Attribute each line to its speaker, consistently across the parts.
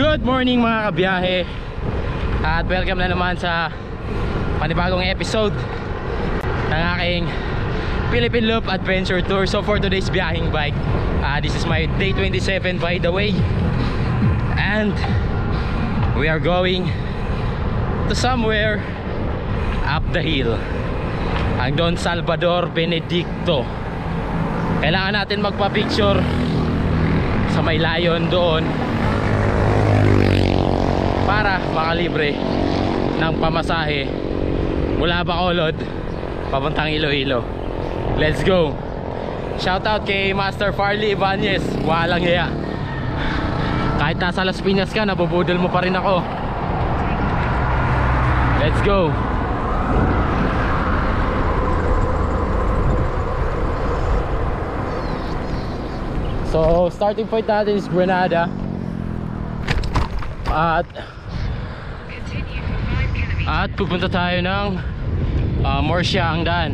Speaker 1: Good morning mga kabiyahe, at welcome na naman sa panibagong episode ng aking Philippine Loop Adventure Tour. So for today's biyahing bike, this is my day 27 by the way, and we are going to somewhere up the hill, ang Don Salvador Benedicto. Kailangan natin magpa-picture sa may layon doon para makalibre ng pamasahe mula Bacolod papuntang Iloilo. Let's go! Shoutout kay Master Farley Ibanez, walang hiya. Kahit nasa Las Piñas ka, nabubudol mo pa rin ako. Let's go! So starting point natin is Granada, at pupunta tayo ng Murcia ang daan.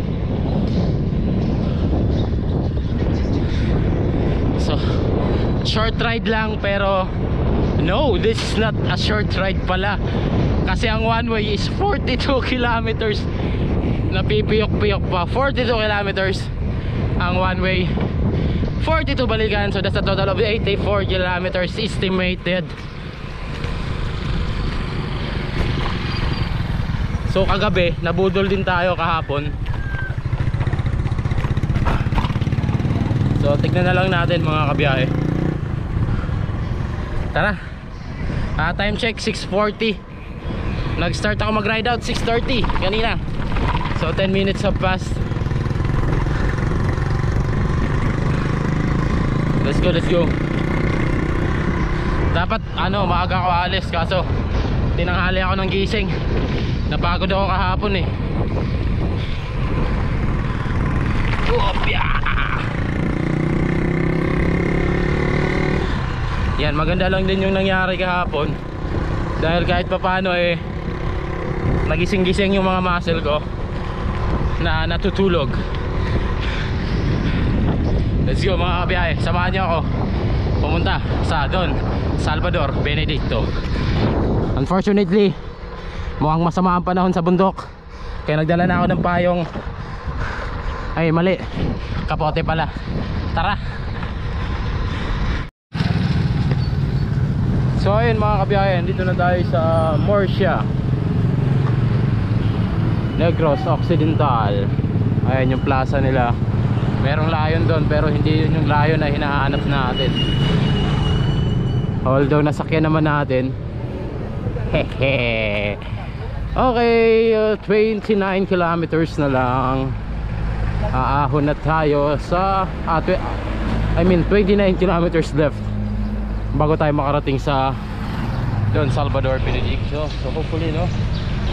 Speaker 1: So short ride lang, pero no, this is not a short ride pala, kasi ang one way is 42 kilometers. Napipiyok-piyok pa, 42 kilometers ang one way, 42 balikan. So that's a total of 84 kilometers estimated. So kagabi, nabudol din tayo kahapon. So tignan na lang natin mga kabiyahe. Tara. Time check 6:40. Nag-start ako mag-ride out 6:30 kanina. So 10 minutes have passed. Let's go, let's go. Dapat maaga ako alis, kaso tinanghali ako ng gising. Napagod ako kahapon eh. Yan, maganda lang din yung nangyari kahapon, dahil kahit papano nagising-gising yung mga muscle ko na natutulog. Let's go mga kabiyahe, samahan niyo ako pumunta sa Don Salvador Benedicto. Unfortunately, mukhang masama ang panahon sa bundok, kaya nagdala na ako ng payong. Ay mali, kapote pala. Tara. So ayun mga kabiyahe, dito na tayo sa Murcia, Negros Occidental. Ayan yung plaza nila. Merong layon doon, pero hindi yun yung layon na hinahanap natin, although nasakyan naman natin. Hehe. Okay, 29 kilometers na lang. Aahon na tayo sa 29 kilometers left bago tayo makarating sa Don Salvador Benedicto. So hopefully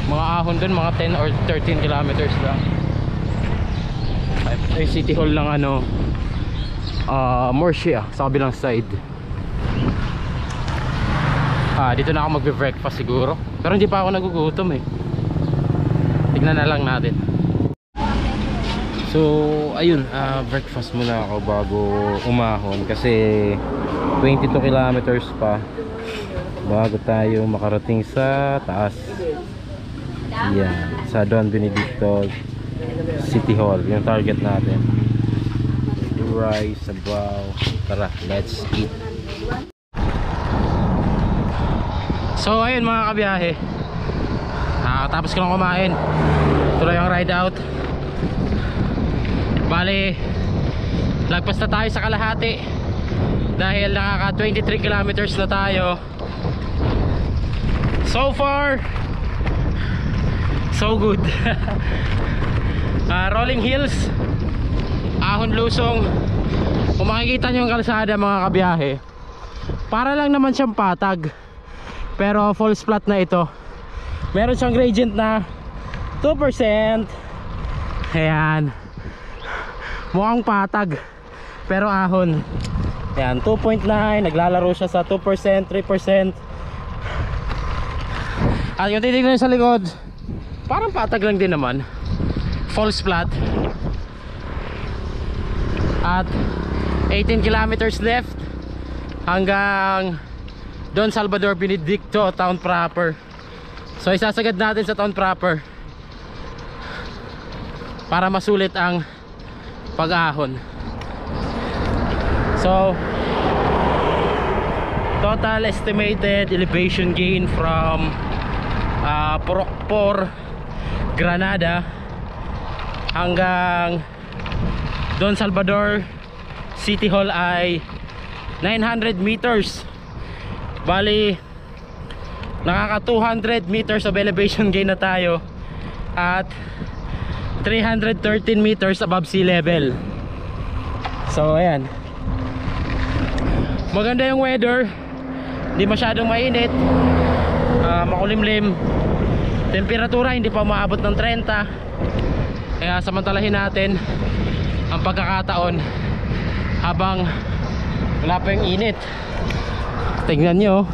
Speaker 1: mga ahon dun, mga 10 or 13 kilometers lang. Ay City Hall ng Murcia sa kabilang side. Dito na ako magbe-breakfast siguro, pero hindi pa ako nagugutom eh. Tignan na lang natin. So ayun, breakfast muna ako bago umahon, kasi 22 kilometers pa bago tayo makarating sa taas. Yan, sa Don Benedicto City Hall yung target natin. Rice, sabaw. Tara, let's eat. So ayun mga kabiyahe, tapos ko lang kumain, tuloy ang ride out. Bale, lagpas na tayo sa kalahati, dahil nakaka 23 kilometers na tayo. So far so good. Rolling hills, ahon lusong. Kung makikita nyo yung kalsada mga kabiyahe, para lang naman siyang patag, pero false flat na ito. Meron siyang gradient na 2%. Ayan, mukhang patag pero ahon. Ayan, 2.9. Naglalaro siya sa 2%, 3%. At yung titignan sa likod, parang patag lang din naman, false flat. At 18 kilometers left hanggang Don Salvador Benedicto town proper. So isasagad natin sa town proper para masulit ang pag-ahon. So total estimated elevation gain from Porokpor, Granada hanggang Don Salvador City Hall ay 900 meters. Bali nakaka 200 meters of elevation gain na tayo at 313 meters above sea level. So ayan, maganda yung weather, hindi masyadong mainit, makulimlim, temperatura hindi pa maabot ng 30. Kaya samantalahin natin ang pagkakataon habang wala pa yung init. Tingnan nyo,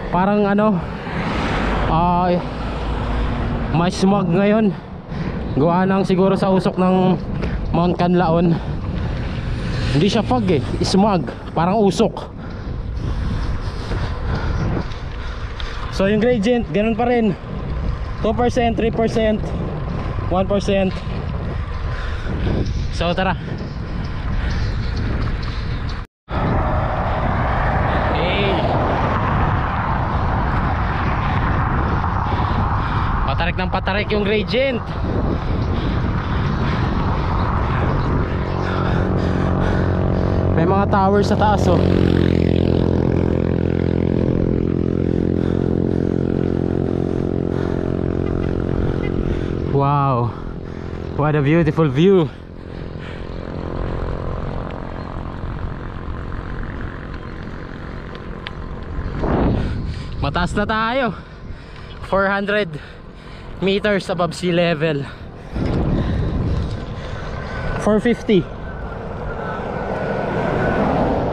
Speaker 1: parang may smog ngayon, gawa ng siguro sa usok ng Mount Canlaon. Hindi siya fog eh, smog, parang usok. So yung gradient ganun pa rin, 2%, 3%, 1%. So tara. Patarik ng patarik yung gradient. May mga towers sa taas oh. Wow, what a beautiful view. Mataas na tayo, 400 meters above sea level. 450.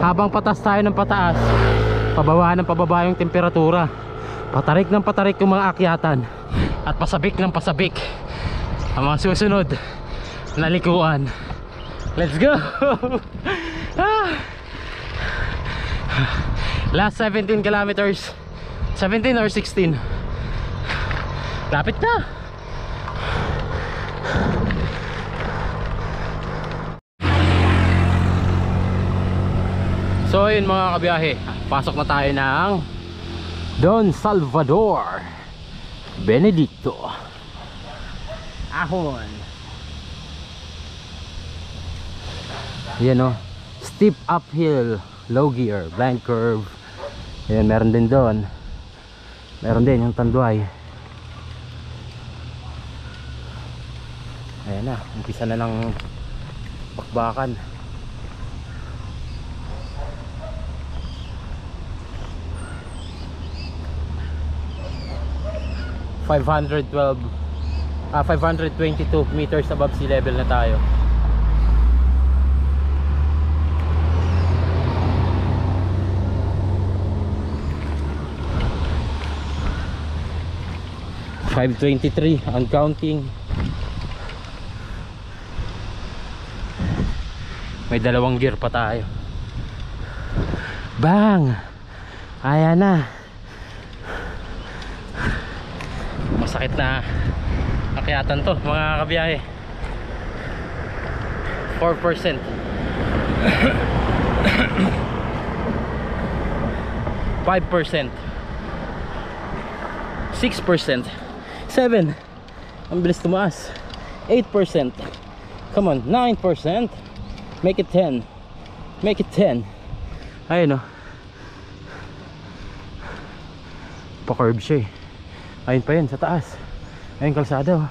Speaker 1: Habang patas tayo ng pataas, pababa ng pababa yung temperatura. Patarik ng patarik yung mga akyatan at pasabik ng pasabik ang mga susunod na likuan. Let's go. Last 17 kilometers, 17 or 16. Lapit na. So yun mga kabiyahe, pasok na tayo ng Don Salvador Benedicto. Ahon. Yan o, steep uphill, low gear, blind curve. Yan, meron din doon. Meron din yung Tanduay. Ayan na, umpisa na ng bakbakan. $522 meters above sea level na tayo. $523 ang counting. May dalawang gear pa tayo. Bang! Ayan na. Masakit na akyatan to mga kabiyahe. 4%. 5%. 6%. 7%. Ang bilis tumaas. 8%. Come on, 9%. Make it 10. Make it 10. Ayun o. Pa-curve siya eh. Ayun pa yun sa taas. Ayun kalsada oh.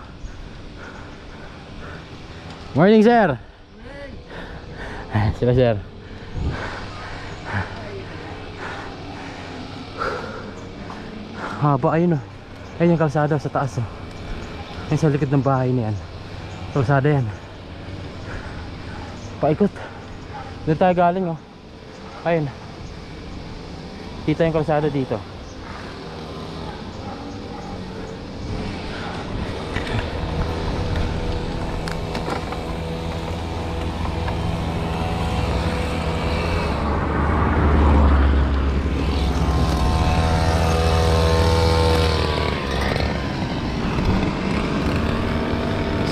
Speaker 1: Morning sir. Morning. Sila sir. Haba ayun oh. Ayun yung kalsada sa taas oh. Ayun sa likod ng bahay niyan. Kalsada yan. Paikot. Doon tayo galing oh. Ayun. Kita yung kalsada dito.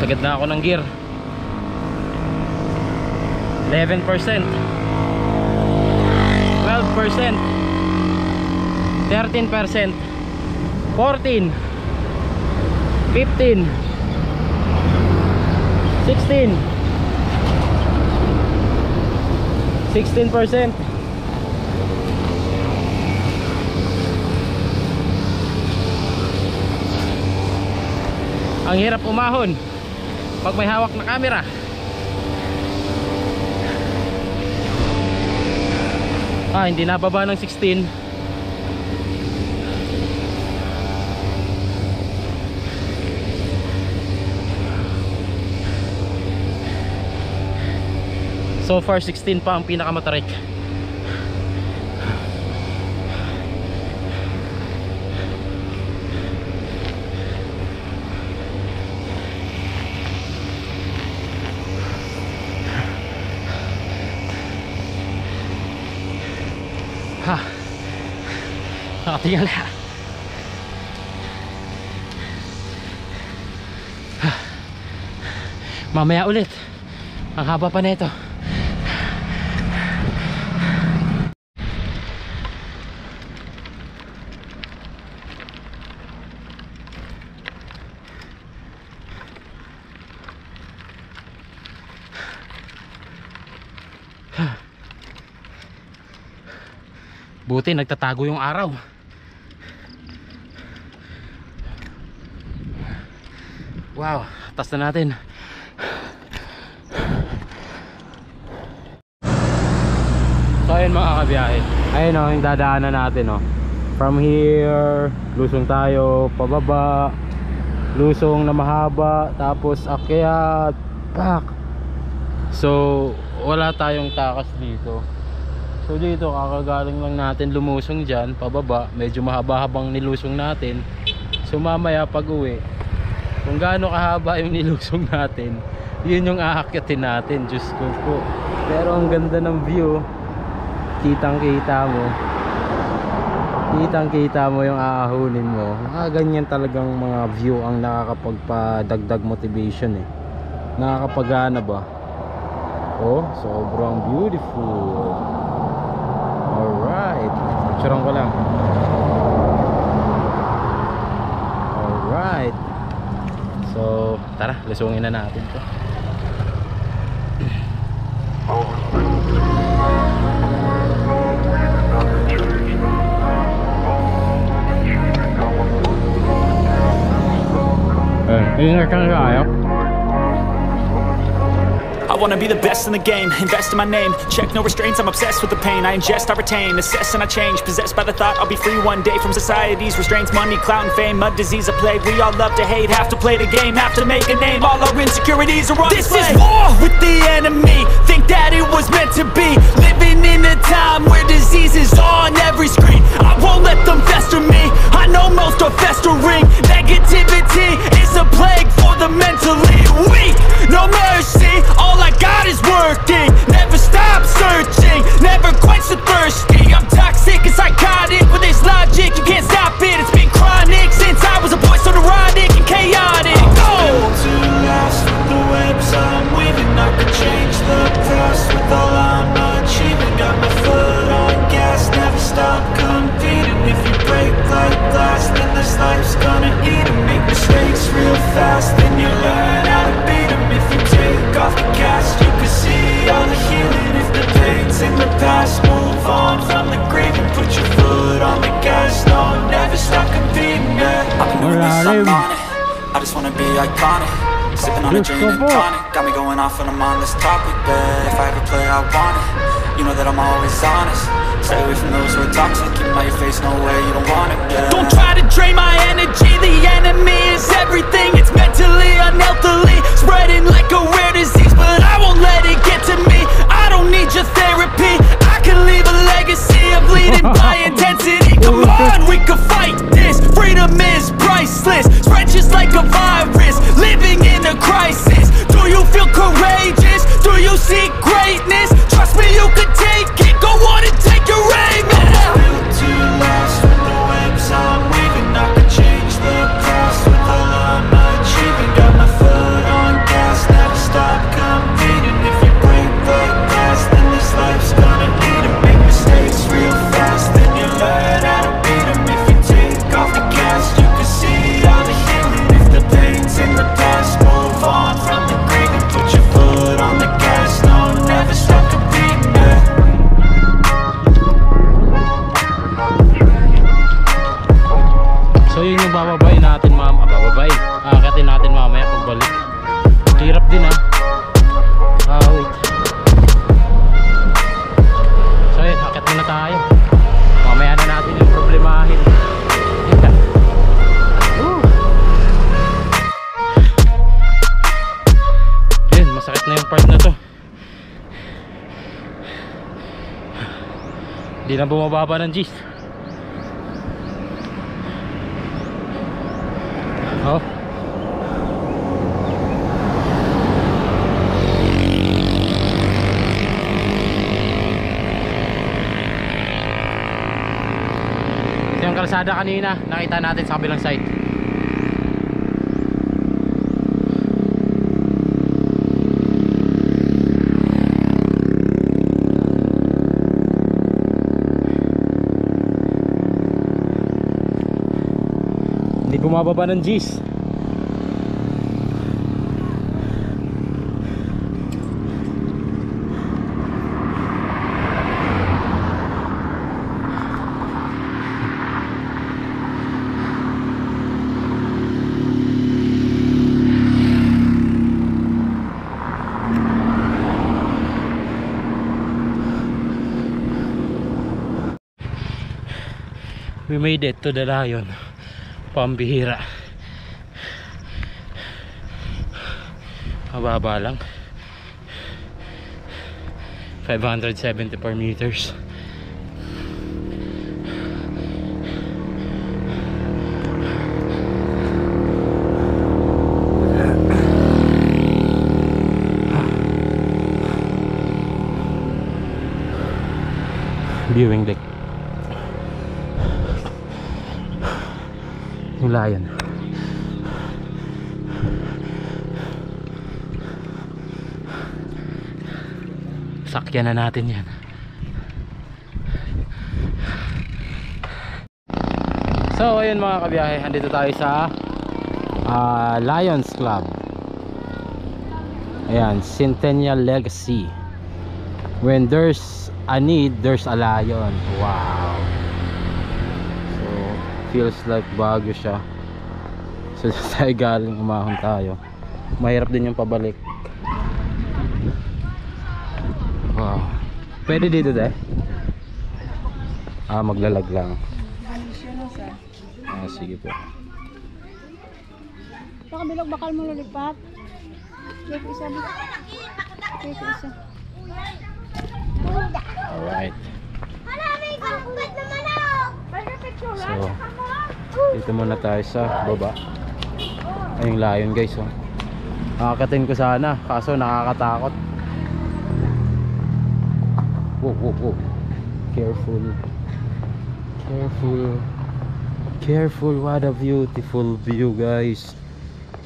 Speaker 1: sagad na ako ng gear. 11%, 12%, 13%, 14, 15, 16, 16%. Ang hirap umahon pag may hawak na camera. Hindi nababa ng 16. So far 16 pa ang pinakamatarik. Nakatingala. Mamaya ulit. Ang haba pa nito. Buti nagtatago yung araw. Wow, taas na natin. So ayun mga kabiyahe. Ayun o, yung dadaanan natin o. From here, lusong tayo, pababa, lusong na mahaba, tapos akyat, back. So wala tayong takas dito. So dito kakagaling lang natin lumusong dyan, pababa. Medyo mahaba-habang nilusong natin. So mamaya pag uwi, kung gaano kahaba yung nilusong natin, yun yung aakyatin natin. Diyos ko po. Pero ang ganda ng view. Kitang kita mo yung aahunin mo. Ganyan talagang mga view ang nakakapagpadagdag motivation eh. Nakakapagana ba? Oh, sobrang beautiful. Alright, picturean ko lang. Alright. So, tara, lusungin na natin to. Ingat ka kayo.
Speaker 2: I wanna be the best in the game, invest in my name. Check no restraints, I'm obsessed with the pain. I ingest, I retain, assess and I change. Possessed by the thought I'll be free one day from society's restraints. Money, clout and fame, a disease, a plague. We all love to hate, have to play the game, have to make a name. All our insecurities are on display. This is war with the enemy, think that it was meant to be. Living in a time where disease is on every screen. I won't let them fester me, I know most are festering. Negativity is a plague for the mentally weak. No mercy, all I got is working. Never stop searching, never quench the thirsty. I'm toxic and psychotic, but there's logic, you can't stop it. It's been chronic since I was a boy, so neurotic and chaotic.
Speaker 3: Built to last with the webs I'm weaving. I could change the past with all I'm achieving. Got my foot on gas, never stop competing. If you break like glass, then this life's gonna eat 'em. Make mistakes real fast, then you learn how to beat 'em. If you take off the cast, you can see all the healing. If the pain's in the past, move on from the grave and put your foot on the gas. No, never stop competing, yeah. I've been doing this, I'm on it. I just wanna be iconic. Sipping on a gin and tonic. Got me going off when I'm on this topic, but if I ever play, I want it. You know that I'm always honest. Stay away from those who are toxic. Keep them out your face, no way, you don't want it, yeah.
Speaker 2: Don't try to drain my energy, the enemy is everything. It's mentally, unhealthily, spreading like a rare disease. But I won't let it get to me, I don't need your therapy. I can leave a legacy of leading by intensity. Come on, we can fight this, freedom is priceless. Spread just like a virus, living in a crisis. Do you feel courageous? Do you seek greatness? Trust me, you can take it, go on and take your aim, yeah.
Speaker 3: Built to last with the webs I'm weaving. I could change the past with all I'm achieving. Got my foot on
Speaker 1: So yun yung bababayin natin bababayin. Aakatin natin mamaya pagbalik. Hirap din wait. So yun, akit muna tayo. Mamaya na natin yung problemahin. Yun, masakit na yung part na to. Hindi na bumababa ng G's. Oh. Ito yung kalsada kanina, nakita natin sa kabilang side. Hindi bumababa ng G's. We made it to the Lion. Pambihira. Mababa lang. 574 meters. Viewing deck. Yung Lion. Sakyan na natin yan. So ayun mga kabiyahe, andito tayo sa Lions Club. Ayan, Centennial Legacy. When there's a need, there's a lion. Wow. So feels like Baguio siya. So tayo galing, umahon tayo. Mahirap din yung pabalik. Wow. Pwede dito maglalag lang. Sige po.
Speaker 4: Pakabilog bakal mo lulipat. Check isa. Check isa.
Speaker 1: Alright. So dito muna tayo sa baba. Ay yung Lion guys, oh. Nakakatin ko sana, kaso nakakatakot. Whoa. Careful. Careful, what a beautiful view guys.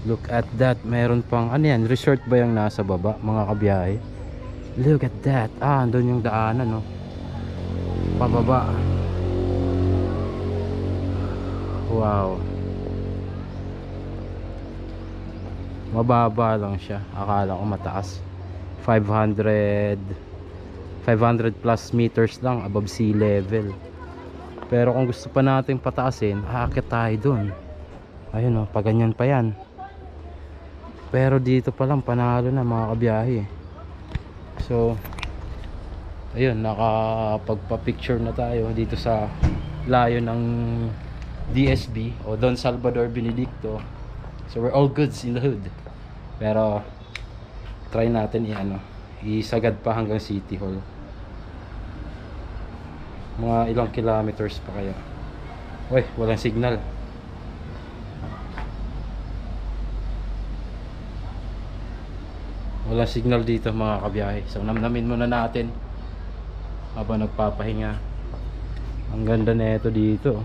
Speaker 1: Look at that. Meron pang, ano yan, resort ba yung nasa baba mga kabiyahe? Look at that. Andun yung daanan, no? Pababa. Wow. Mababa lang siya. Akala ko mataas. 500 plus meters lang above sea level. Pero kung gusto pa natin pataasin, aakit tayo dun. Ayun, pa ganyan pa yan. Pero dito pa lang panalo na mga kabiyahe. So ayun, nakapagpa-picture na tayo dito sa Lion ng DSB o Don Salvador Benedicto. So we're all goods in the hood. Pero try natin isagad pa hanggang City Hall. Mga ilang kilometers pa kaya. Uy, walang signal. Walang signal dito mga kabiyahe. So namnamin muna natin habang nagpapahinga. Ang ganda na ito dito.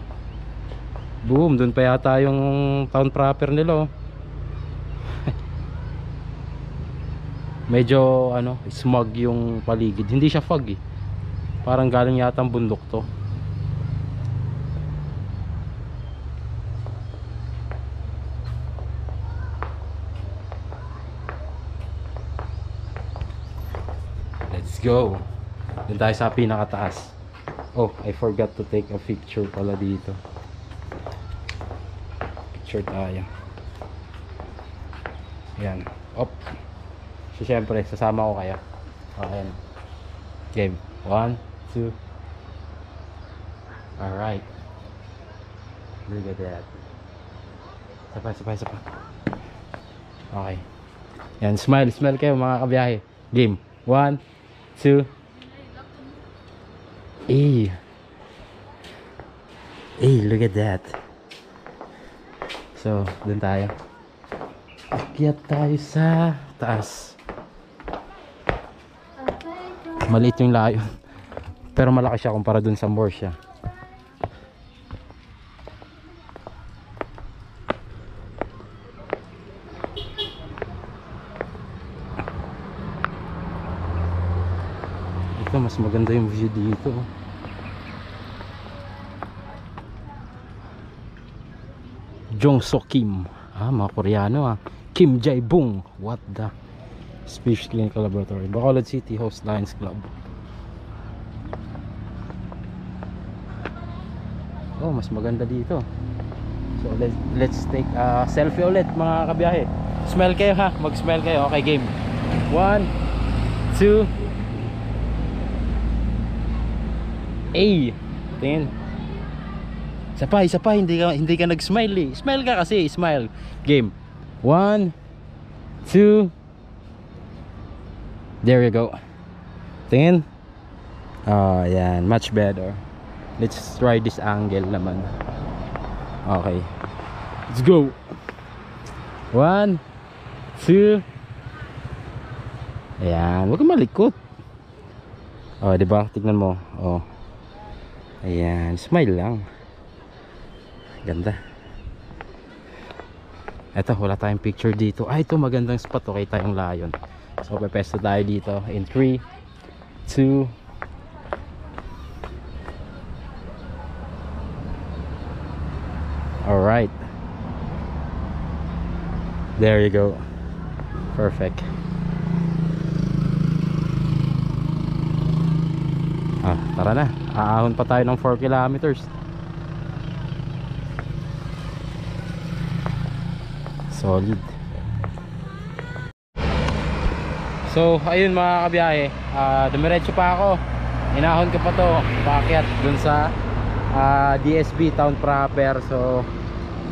Speaker 1: Boom, dun pa yata yung town proper nila, oh. Medyo smog yung paligid. Hindi siya fog, eh. Parang galing yata ang bundok to. Let's go. Doon tayo sa pinakataas. Oh, I forgot to take a picture pala dito. picture tayo. Yan. Op. So syempre sasama ko kayo. Ayan. Game. 1, 2. Alright. Look at that. Sapa. Okay. Yan, smile kayo mga kabiyahe. Game. 1, 2. Look at that. So, dun tayo. Akyat tayo sa taas. Maliit yung layo. Pero malaki siya kumpara dun sa Morsha. Ito, mas maganda yung view dito. Jongso Kim. Mga Koreano Kim Jae-bung. What the? Speech Clinical Laboratory. Bacolod City Host Lions Club. Oh, mas maganda dito. So let's take a selfie ulit mga kabiyahe. Smile kayo ha. Mag-smile kayo. Okay, game. 1, 2. Tingin. Isa pa, hindi ka nag-smile Smile ka kasi, smile. Game. 1, 2. There you go. Tingin. Oh, yan, much better. Let's try this angle naman. Okay. Let's go. 1, 2. Ayan, huwag kang malikot. Oh, di ba? Tignan mo. Oh. Ayan, smile lang. Ganda. Eto, wala tayong picture dito. Ito magandang spot. Okay tayong layon. So, pepesto tayo dito in 3, 2. Alright. There you go. Perfect. Tara na. Aahon pa tayo ng 4 kilometers. Solid. So ayun mga kabiyahe, dumiretso pa ako. Inahon ko pa to paakyat dun sa DSB town proper. So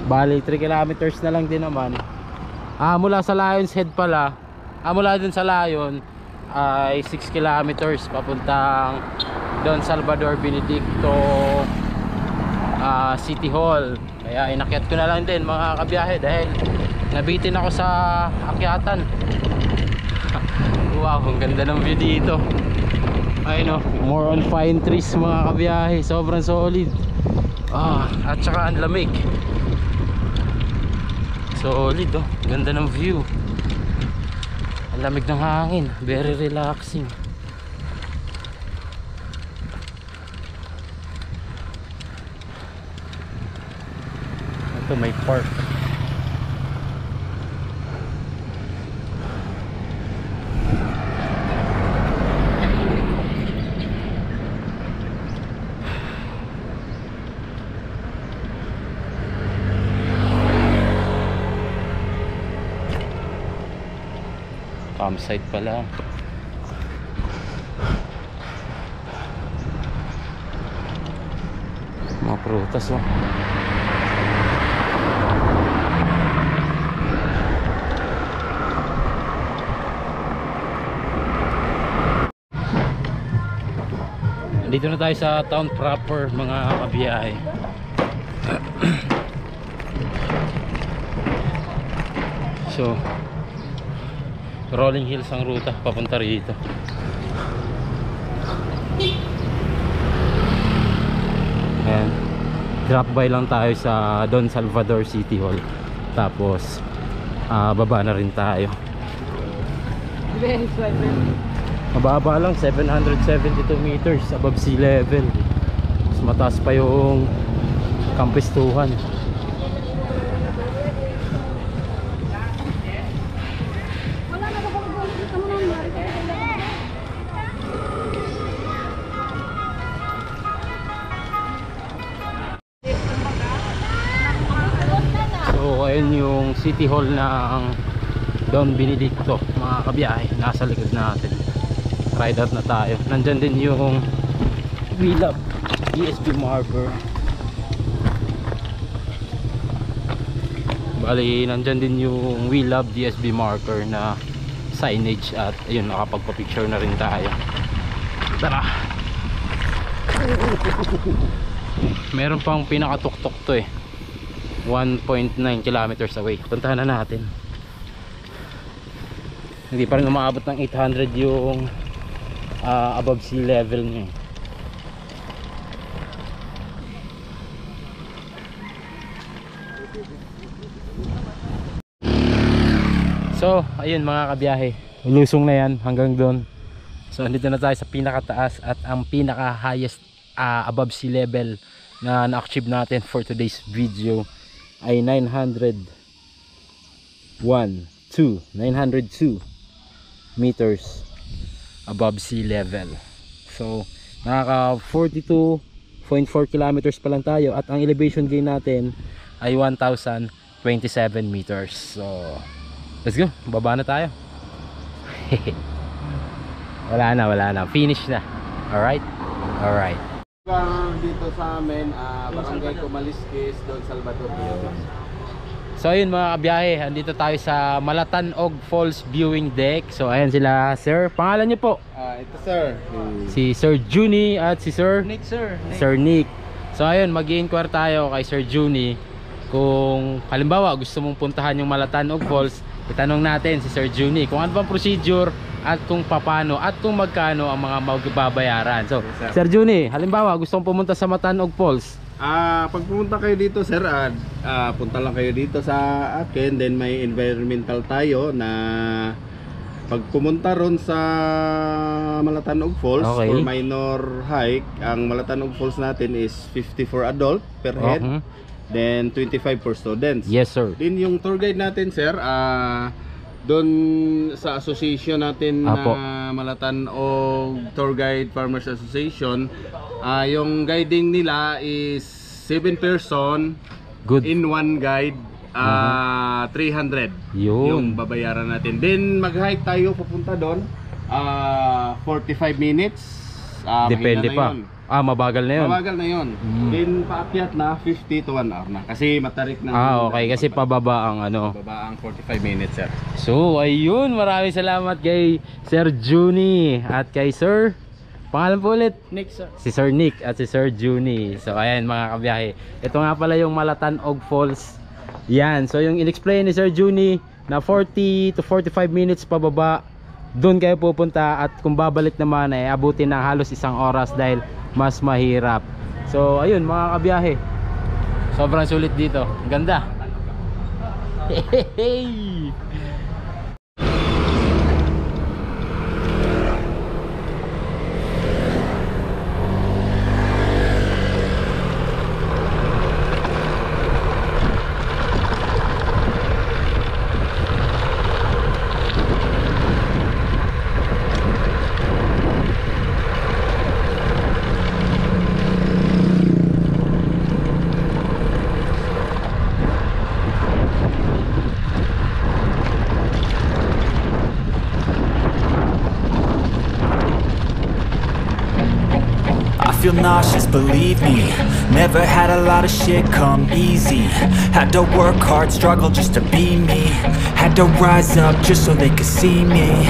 Speaker 1: bali 3 kilometers na lang din naman. Mula sa Lions Head pala, mula dun sa Lion ay 6 kilometers papuntang Don Salvador Benedicto City Hall. Kaya inakyat ko na lang din mga kabiyahe dahil nabitin ako sa akyatan. Wow, ang ganda ng view dito. Ayun more on pine trees mga kabiyahe. Sobrang solid. At saka ang lamig. Solid ganda ng view. Ang lamig ng hangin. Very relaxing. Ito may park. Campsite pala. Mga prutas Dito na tayo sa town proper mga kabiyahe. So Rolling Hills ang ruta papunta rito. Ayan. Drop by lang tayo sa Don Salvador City Hall. Tapos baba na rin tayo. Mababa lang, 772 meters above sea level. Mas mataas pa yung Kampistuhan. So Ayun yung City Hall ng Don Benedicto, mga kabiyahe, nasa likod natin. Ride out na tayo. Nandyan din yung We Love DSB marker. Bali, nandyan din yung We Love DSB marker na signage. At ayun, nakapagpa-picture na rin tayo. Tara! Meron pang pinakatuktok to eh, 1.9 kilometers away. Puntahan na natin. Hindi pa rin umaabot ng 800 yung above sea level niya. So ayun mga kabiyahe, lusong na yan hanggang doon. So andito na tayo sa pinakataas at ang pinaka highest above sea level na na-achieve natin for today's video ay 902 meters above sea level. So nakaka 42.4 kilometers pa lang tayo at ang elevation gain natin ay 1027 meters. So let's go, baba na tayo. wala na, finish na. Alright.
Speaker 5: Dito sa amin, Barangay Kumaliskis, Don Salvador.
Speaker 1: So ayun mga kabiyahe, andito tayo sa Malatanog Falls Viewing Deck. So ayan sila sir, pangalan niyo po?
Speaker 5: Ito sir.
Speaker 1: Si Sir Juni at si Sir
Speaker 5: Nick sir.
Speaker 1: Sir Nick. So ayun, mag-i-inquire tayo kay Sir Juni kung halimbawa gusto mong puntahan yung Malatanog Falls. Itanong natin si Sir Juni kung ano bang procedure at kung paano at kung magkano ang mga magbabayaran. So
Speaker 5: Yes,
Speaker 1: Sir Juni, halimbawa gusto mong pumunta sa Malatanog Falls.
Speaker 5: Pag pumunta kayo dito sir, punta lang kayo dito sa akin. Then may environmental tayo na pag pumunta ron sa Malatanog Falls,
Speaker 1: Okay.
Speaker 5: for minor hike, ang Malatanog Falls natin is 50 for adult per head. Then 25 for students.
Speaker 1: Yes sir.
Speaker 5: Din yung tour guide natin sir, doon sa association natin
Speaker 1: Apo.
Speaker 5: na Malatanog Tour Guide Farmers Association, yung guiding nila is 7 person
Speaker 1: Good.
Speaker 5: in one guide, 300
Speaker 1: Yun.
Speaker 5: yung babayaran natin. Then mag-hike tayo papunta doon, 45 minutes.
Speaker 1: Depende
Speaker 5: mahina na
Speaker 1: pa.
Speaker 5: yun.
Speaker 1: Mabagal na yun.
Speaker 5: Mabagal na yun. Then paakyat na 50 to 1 hour na. Kasi matarik na.
Speaker 1: Okay, kasi pababa ang ano.
Speaker 5: Baba ang 45 minutes sir.
Speaker 1: So ayun, maraming salamat kay Sir Juni at kay Sir, pangalan po ulit?
Speaker 5: Nick sir.
Speaker 1: Si Sir Nick at si Sir Juni. So ayan mga kabiyahe, ito nga pala yung Malatanog Falls. Yan, so yung in-explain ni Sir Juni na 40 to 45 minutes pababa, doon kayo pupunta. At kung babalik naman ay abutin ng halos 1 oras dahil mas mahirap. So ayun mga kabiyahe, sobrang sulit dito, ang ganda. Hey!
Speaker 2: I feel nauseous, believe me. Never had a lot of shit come easy. Had to work hard, struggle just to be me. Had to rise up just so they could see me.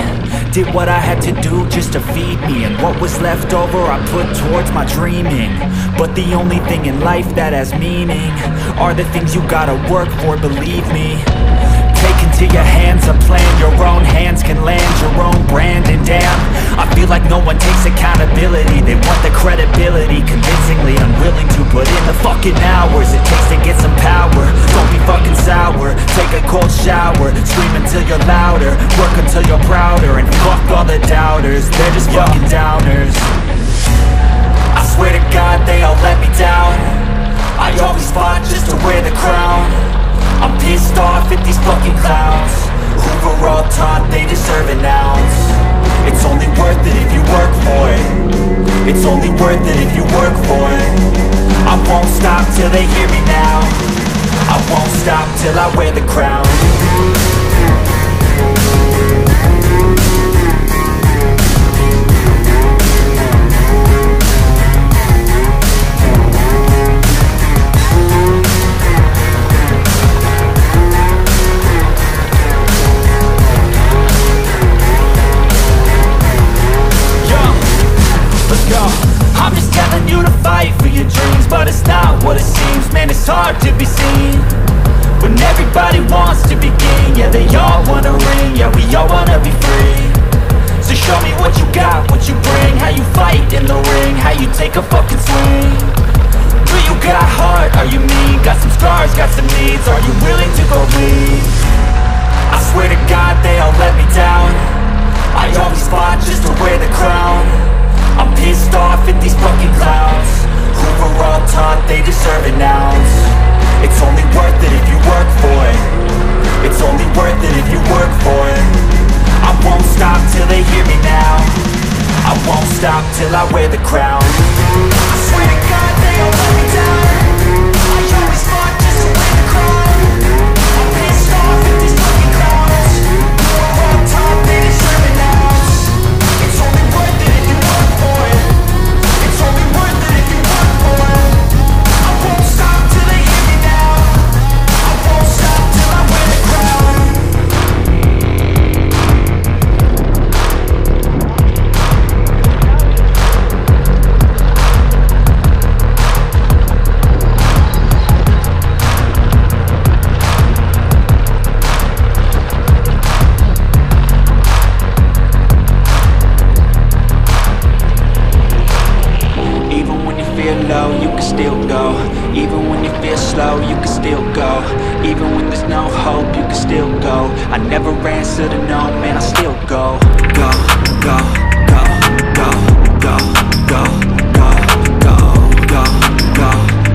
Speaker 2: Did what I had to do just to feed me. And what was left over I put towards my dreaming. But the only thing in life that has meaning are the things you gotta work for, believe me. Take into your hands a plan, your own hands can land your own brand. And damn, I feel like no one takes accountability. They want the credibility, convincingly unwilling to put in the fucking hours it takes to get some power. Don't be fucking sour, take a cold shower. Scream until you're louder, work until you're prouder. And fuck all the doubters, they're just fucking downers. I swear to God they all let me down. I always fought just to wear the crown. I'm pissed off at these fucking clowns who were all taught they deserve an ounce. It's only worth it if you work for it. It's only worth it if you work for it. I won't stop till they hear me now. I
Speaker 3: won't stop till I wear the crown. I'm just telling you to fight for your dreams, but it's not what it seems. Man, it's hard to be seen when everybody wants to be king. Yeah, they all wanna ring, yeah, we all wanna be free. So show me what you got, what you bring, how you fight in the ring, how you take a fucking swing. Do you got heart, are you mean? Got some scars, got some needs, are you willing to go bleed? I swear to God they all let me down. I always fought just to wear the crown. I'm pissed off at these fucking clowns who were all taught they deserve an ounce. It's only worth it if you work for it. It's only worth it if you work for it. I won't stop till they hear me now. I won't stop till I wear the crown. I swear to God they all let me down. I always fought just to wear the crown. I'm pissed off at these fucking clowns who were all taught they deserve an ounce. It's only worth it if you work for it. It's only worth it if you work for it. I won't stop till they hear me now. I won't stop till I wear the crown. Low, you can still go. Even when you feel slow, you can still go. Even when there's no hope, you can still go. I never answer to no, man, I still go. Go, go, go, go, go, go, go, go, go, go,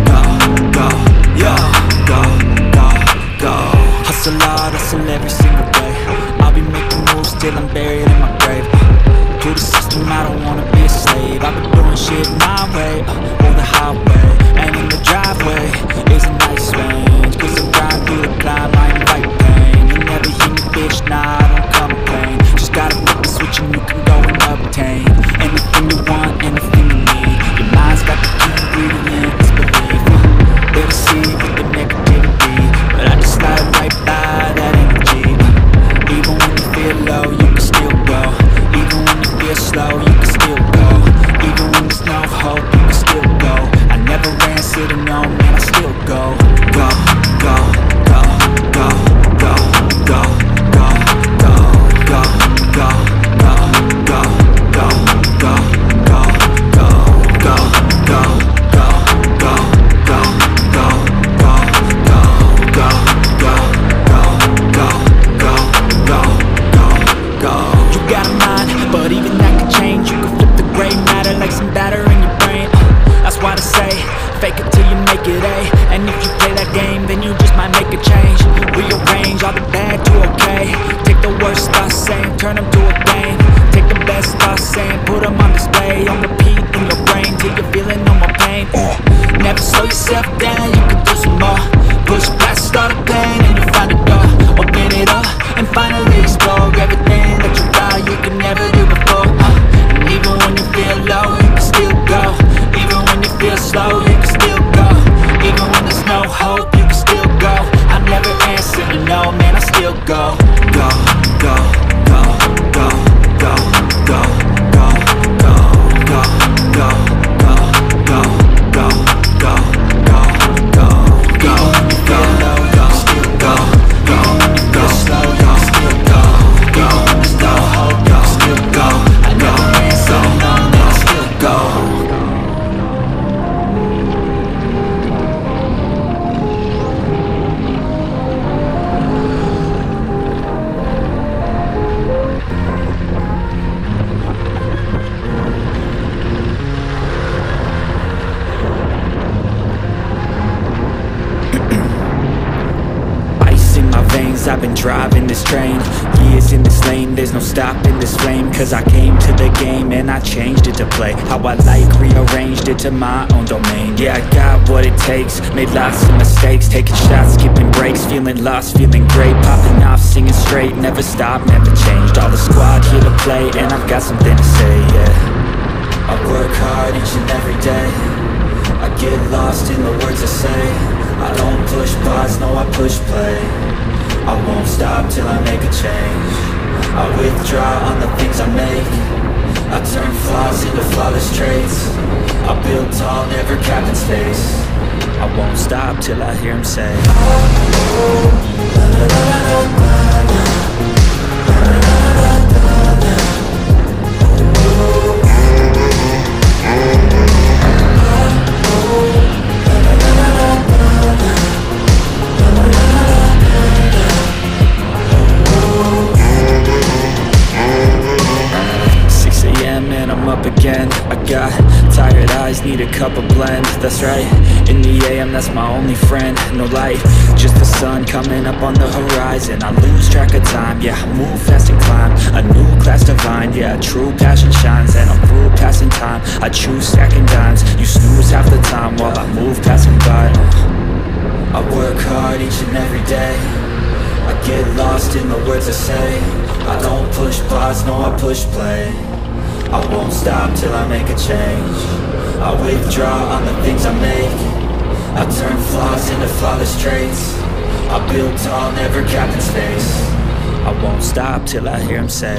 Speaker 3: go, go, yeah, go, go, go. Hustle hard, hustle every single day. I'll be making moves till I'm buried in my grave. To the system, I don't wanna be a slave. I've been doing shit my way, on the highway. And in the driveway is a nice range. Cause I grind through the climb, I invite pain. You never hear me, bitch, nah, I don't complain. Just gotta flip the switch and you can go another
Speaker 2: I've been driving this train. Years in this lane, there's no stopping this flame. Cause I came to the game and I changed it to play how I like, rearranged it to my own domain. Yeah, I got what it takes, made lots of mistakes, taking shots, skipping breaks, feeling lost, feeling great, popping off, singing straight, never stopped, never changed. All the squad here to play and I've got something to say, yeah.
Speaker 3: I work hard each and every day. I get lost in the words I say. I don't push pause, no I push play. I won't stop till I make a change. I withdraw on the things I make. I turn flaws into flawless traits. I build tall, never capped in space.
Speaker 2: I won't stop till I hear him say, 6 a.m. and I'm up again. I got tired eyes, need a cup of blend. That's right, in the AM, that's my only friend. No light, just the sun coming up on the horizon. I lose track of time, yeah, I move fast and climb a new class divine, yeah, true passion shines. And I'm through passing time, I choose stacking dimes. You snooze half the time while I move passing by.
Speaker 3: I work hard each and every day. I get lost in the words I say. I don't push pause, no I push play. I won't stop till I make a change. I withdraw on the things I make. I turn flaws into flawless traits. I build tall, never capped in space.
Speaker 2: I won't stop till I hear him say,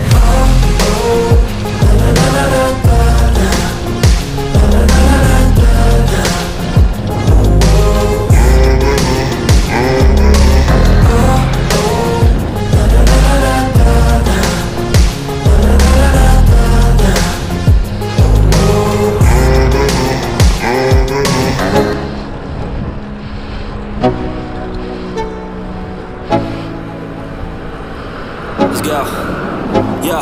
Speaker 2: let's go. Yo,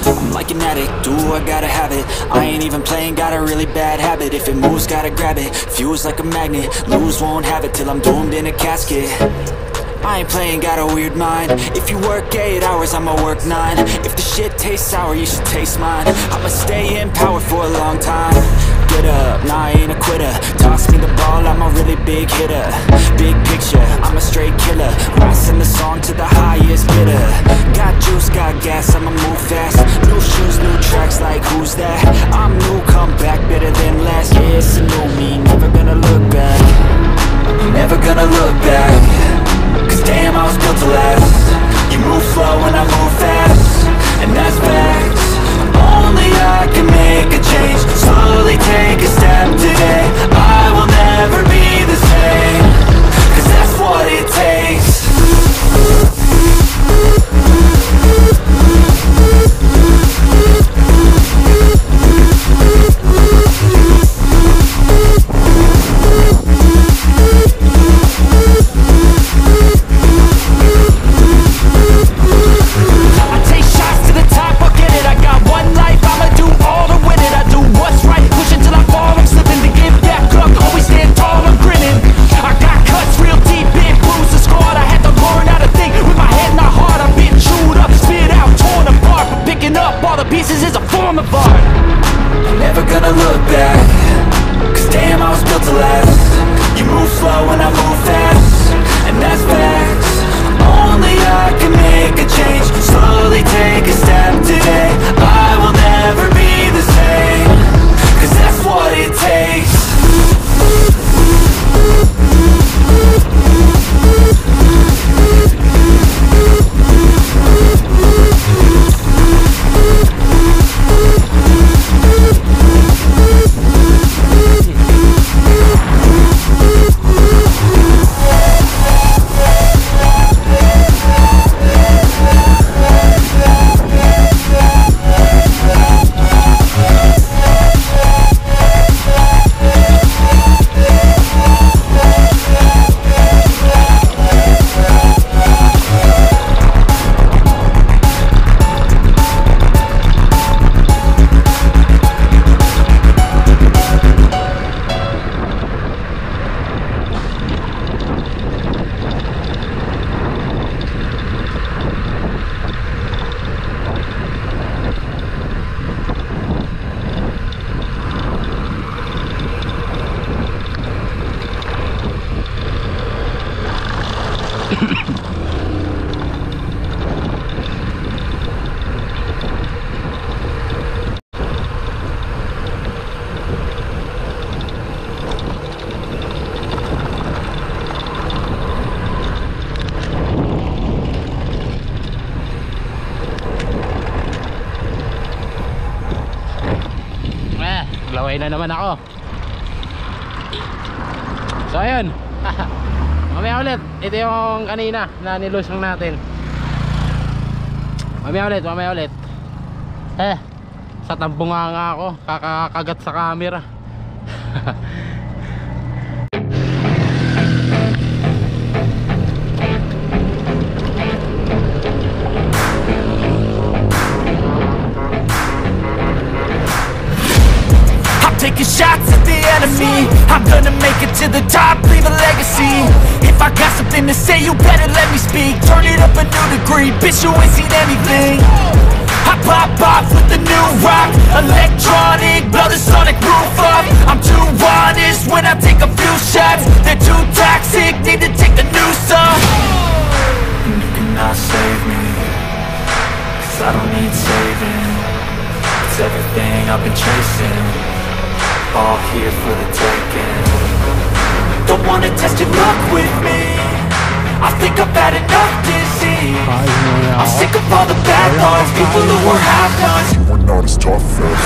Speaker 2: I'm like an addict, do I gotta have it. I ain't even playing, got a really bad habit. If it moves, gotta grab it, fuse like a magnet. Lose, won't have it till I'm doomed in a casket. I ain't playing, got a weird mind. If you work 8 hours, I'ma work 9. If the shit tastes sour, you should taste mine. I'ma stay in power for a long time. Get up, nah, I ain't a quitter. Toss me the ball, I'm a really big hitter. Big picture, I'm a straight killer. Rising the song to the highest bidder. Got juice, got gas, I'ma move fast. New shoes, new tracks, like who's that? I'm new, come back, better than last. Yeah, it's a new me, never gonna look back.
Speaker 3: Never gonna look back. Cause damn, I was built to last. You move slow and I move fast. And that's facts. Only I can make a change. Slowly take a step today. I will never be the same. Cause that's what it takes.
Speaker 1: Laway na naman ako. So ayun. Mamaya ulit. Ito yung kanina na nilusong natin. Mamaya ulit. Sa tambunga nga ako, kakakagat sa camera.
Speaker 3: Taking shots at the enemy. I'm gonna make it to the top, leave a legacy. If I got something to say, you better let me speak. Turn it up a new degree, bitch, you ain't seen anything. I pop off with the new rock, electronic, blow the sonic roof up. I'm too honest when I take a few shots. They're too toxic, need to take the noose off. And you cannot save me, 'cause I don't need saving. It's everything I've been chasing, all here for the taking. Don't wanna test your luck with me, I think I've had enough disease. I'm sick of all the bad thoughts, people who were half-nots. You were not as tough as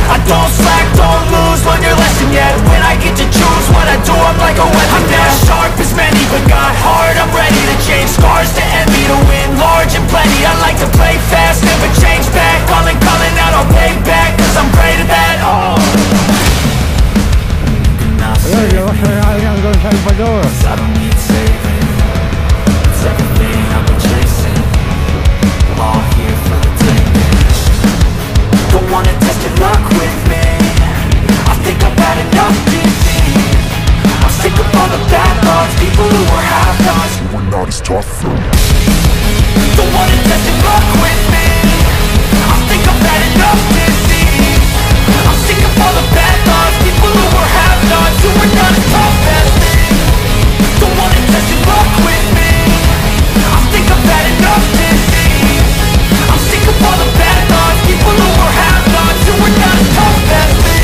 Speaker 3: I don't slack, don't lose, learn your lesson yet. When I get to choose what I do, I'm like a weapon. I'm not sharp as many, but got hard, I'm ready to change. Scars to envy, to win large and plenty. I like to play fast, never change back. Calling out, I'll pay back, 'cause I'm great at that. Oh, I don't need saving. It's everything I've been chasing, all here for the taking. Don't wanna test your luck with me, I think I've had enough disease. I'm sick of all the bad thoughts, people who were half-nots. You were not as tough. Don't wanna test your luck with me, I think I've had enough disease. I'm sick of all the bad thoughts, people who were half-nots. You were not as tough as me. Don't wanna test your luck with me, I think I've had enough disease. I'm sick of all the bad thoughts, people who were half-nots. You were not as tough as me.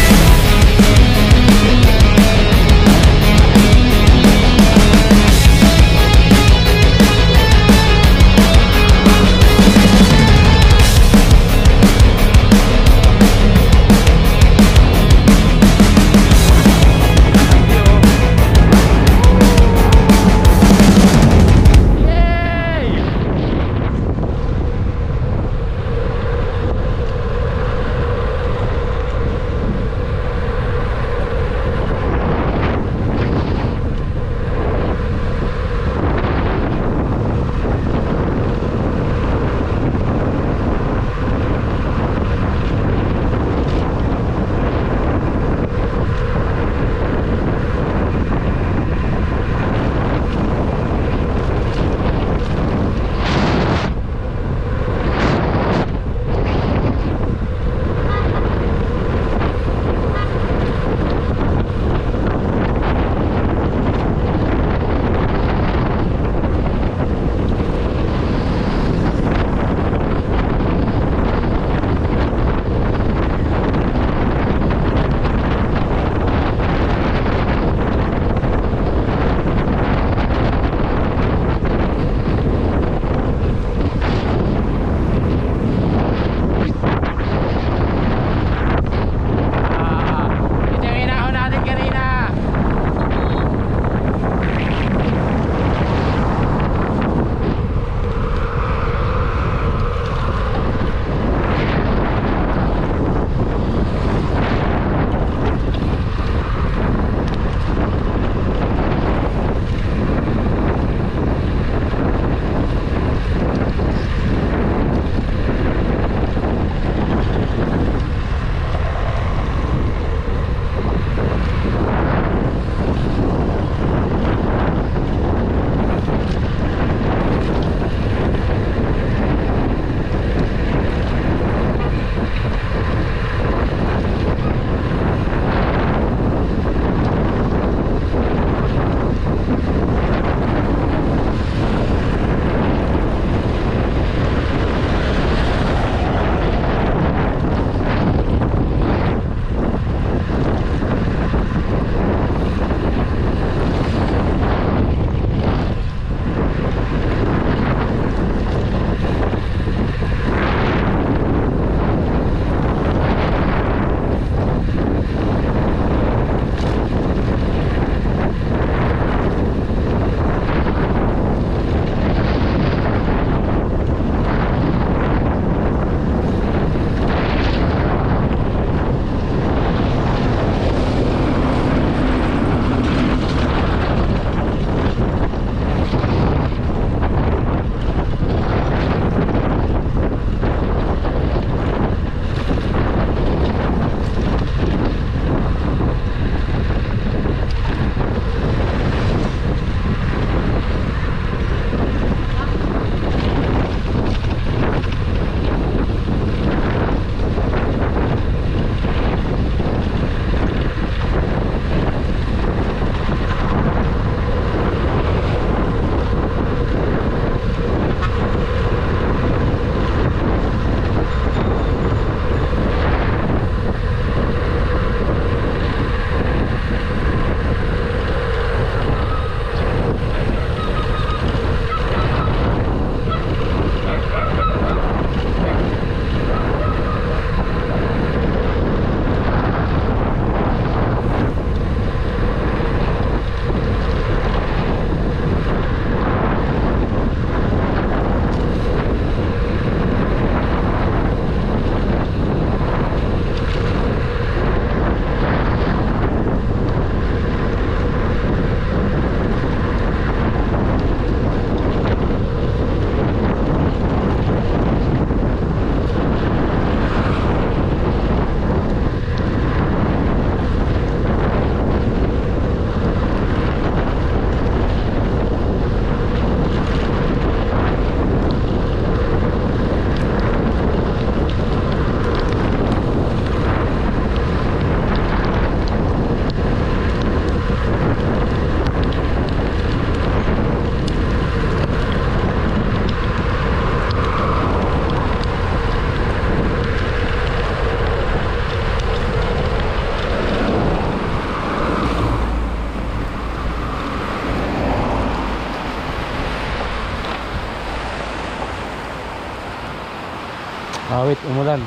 Speaker 1: Wait, umulan.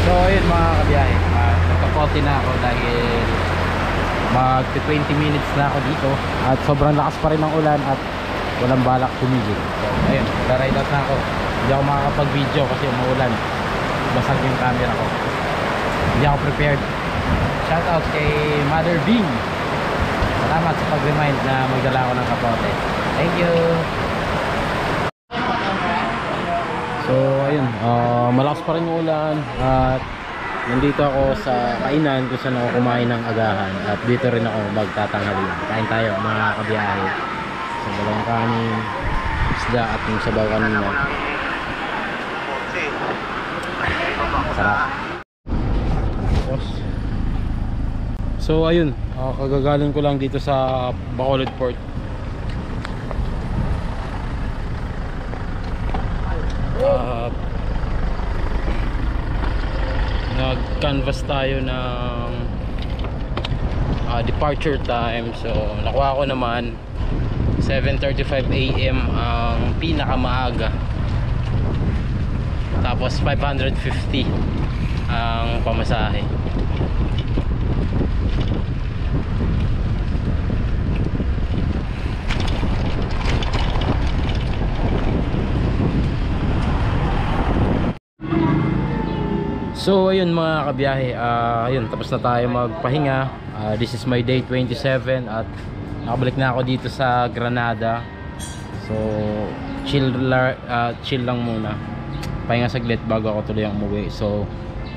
Speaker 1: So ayun mga kabiyahe, nagkapote na ako dahil mag 20 minutes na ako dito at sobrang lakas pa rin ng ulan at walang balak tumigil. So ayun, nag-ride out na ako. Hindi ako makakapag-video kasi umuulan. Basag yung camera ko. Hindi ako prepared. Shout out kay Mother Bing. Salamat sa pag-remind na magdala ako ng kapote. Thank you. So ayun, malakas pa rin yung ulan at nandito ako sa kainan kung saan ako kumain ng agahan at dito rin ako magtatanghali. Kain tayo mga kabiyahe. So dalawang kanin, isda at yung sabaw kanina. Sarap. So ayun, kagagaling ko lang dito sa Bacolod Port. Nag-canvas tayo ng departure time. So nakuha ko naman 7:35 AM ang pinakamaaga. Tapos 550 ang pamasahe. So ayun mga kabiyahe, ayun, tapos na tayo magpahinga. This is my day 27 at nakabalik na ako dito sa Granada. So chill lang muna, pahinga saglit bago ako tuloy ang umuwi. So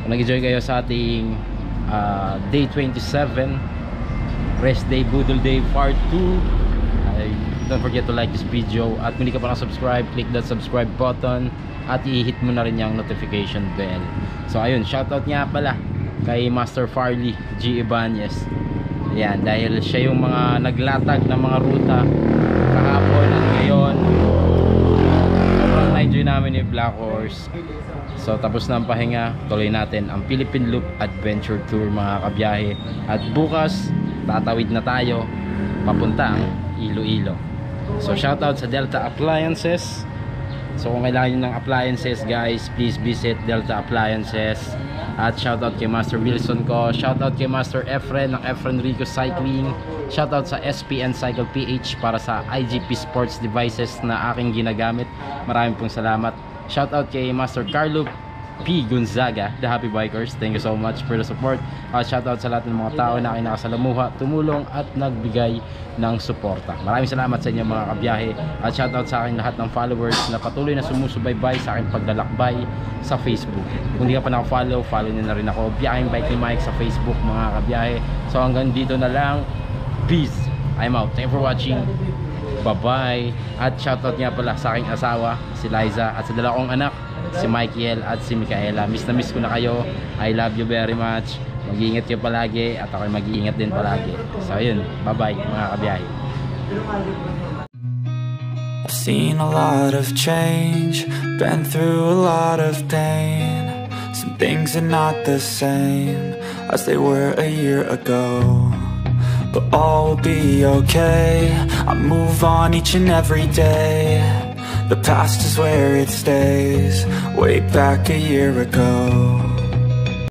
Speaker 1: kung nag-enjoy kayo sa ating day 27 rest day, Budol Day part 2, don't forget to like this video at kung hindi ka pa na-subscribe, click that subscribe button at i-hit mo na rin yung notification bell. So ayun, shoutout nga pala kay Master Farley G. Ibanez. Ayan, dahil siya yung mga naglatag ng mga ruta kahapon at ngayon. Sobrang na-enjoy namin yung Black Horse. So tapos na ang pahinga, tuloy natin ang Philippine Loop Adventure Tour mga kabiyahe. At bukas, tatawid na tayo papuntang Iloilo. So shoutout sa Delta Appliances. So kung kailangan nyo ng appliances guys, please visit Delta Appliances. At shoutout kay Master Wilson ko, shoutout kay Master Efren ng Efren Rico Cycling, shoutout sa SPN Cycle PH para sa IGP Sports Devices na aking ginagamit. Maraming pong salamat. Shoutout kay Master Carlo P. Gonzaga, The Happy Bikers. Thank you so much for the support. Shoutout sa lahat ng mga tao na aking nakasalamuha, tumulong at nagbigay ng suporta. Maraming salamat sa inyo mga kabiyahe. At shoutout sa aking lahat ng followers na patuloy na sumusubaybay sa aking paglalakbay sa Facebook. Kung hindi ka pa naka-follow, follow nyo na rin ako, Biyaheng Bike ni Mike sa Facebook mga kabiyahe. So hanggang dito na lang. Peace. I'm out. Thank you for watching. Bye-bye. At shoutout nga pala sa aking asawa, si Liza, at sa dalawang anak, si Michael at si Micaela. Miss na miss ko na kayo. I love you very much. Mag-iingat kayo palagi at ako mag-iingat din palagi. So ayun, bye-bye mga kabiyahe.
Speaker 3: I've seen a lot of change, been through a lot of pain. Some things are not the same as they were a year ago, but all will be okay. I move on each and every day. The past is where it stays, way back a year ago.